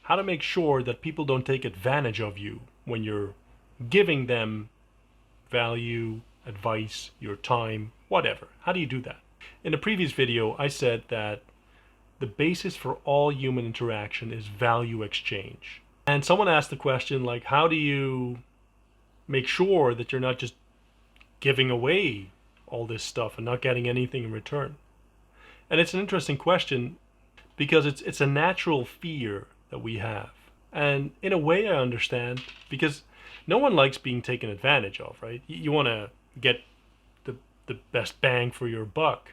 how to make sure that people don't take advantage of you when you're giving them value, advice, your time, whatever. How do you do that? In a previous video, I said that the basis for all human interaction is value exchange. And someone asked the question, like, how do you make sure that you're not just giving away all this stuff and not getting anything in return? And it's an interesting question because it's a natural fear that we have. And in a way I understand, because no one likes being taken advantage of, right? You want to get the best bang for your buck.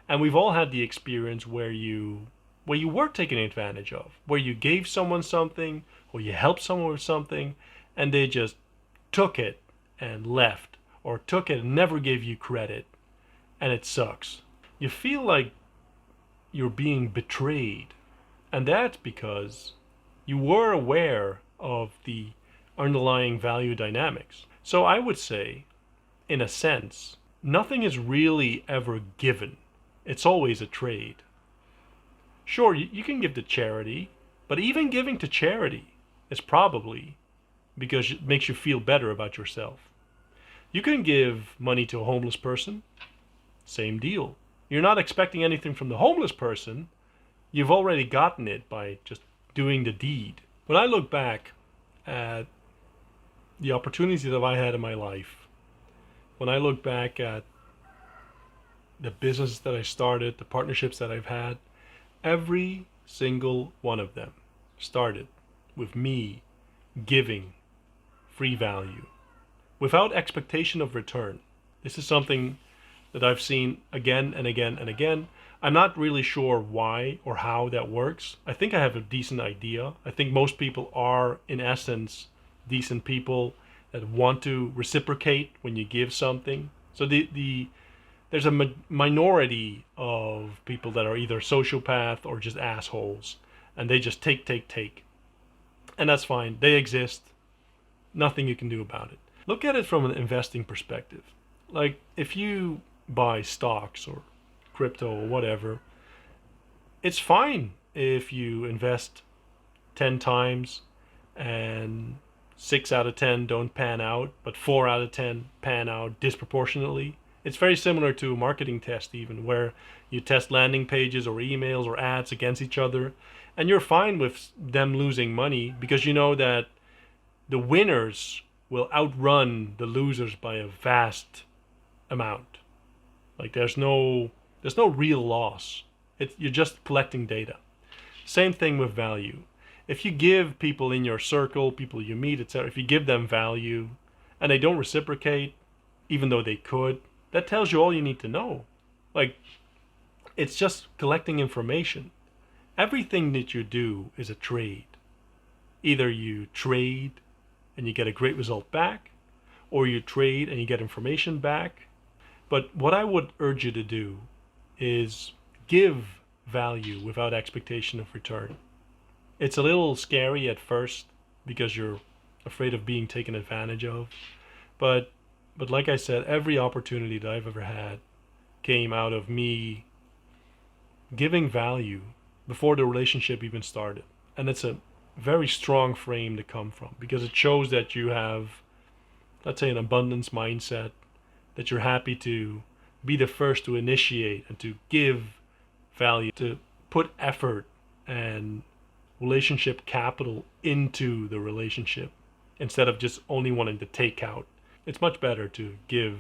And we've all had the experience where you were taken advantage of, where you gave someone something or you helped someone with something and they just took it and left, or took it and never gave you credit, and it sucks. You feel like you're being betrayed, and that's because you were aware of the underlying value dynamics. So I would say, in a sense, nothing is really ever given. It's always a trade. Sure, you can give to charity, but even giving to charity is probably because it makes you feel better about yourself. You can give money to a homeless person, same deal. You're not expecting anything from the homeless person. You've already gotten it by just doing the deed. When I look back at the opportunities that I had in my life, when I look back at the business that I started, the partnerships that I've had, every single one of them started with me giving free value without expectation of return. This is something that I've seen again and again and again. I'm not really sure why or how that works. I think I have a decent idea. I think most people are, in essence, decent people that want to reciprocate when you give something. So there's a minority of people that are either sociopath or just assholes, and they just take. And that's fine. They exist. Nothing you can do about it. Look at it from an investing perspective. Like, if you buy stocks or crypto or whatever, it's fine if you invest 10 times and 6 out of 10 don't pan out, but 4 out of 10 pan out disproportionately. It's very similar to a marketing test, even, where you test landing pages or emails or ads against each other, and you're fine with them losing money because you know that the winners will outrun the losers by a vast amount. Like, there's no real loss. You're just collecting data. Same thing with value. If you give people in your circle, people you meet, etc., if you give them value and they don't reciprocate, even though they could, that tells you all you need to know. Like, it's just collecting information. Everything that you do is a trade. Either you trade and you get a great result back, or you trade and you get information back. But what I would urge you to do is give value without expectation of return. It's a little scary at first because you're afraid of being taken advantage of. But like I said, every opportunity that I've ever had came out of me giving value before the relationship even started. And it's a very strong frame to come from because it shows that you have, let's say, an abundance mindset, that you're happy to be the first to initiate and to give value, to put effort and relationship capital into the relationship instead of just only wanting to take out. It's much better to give.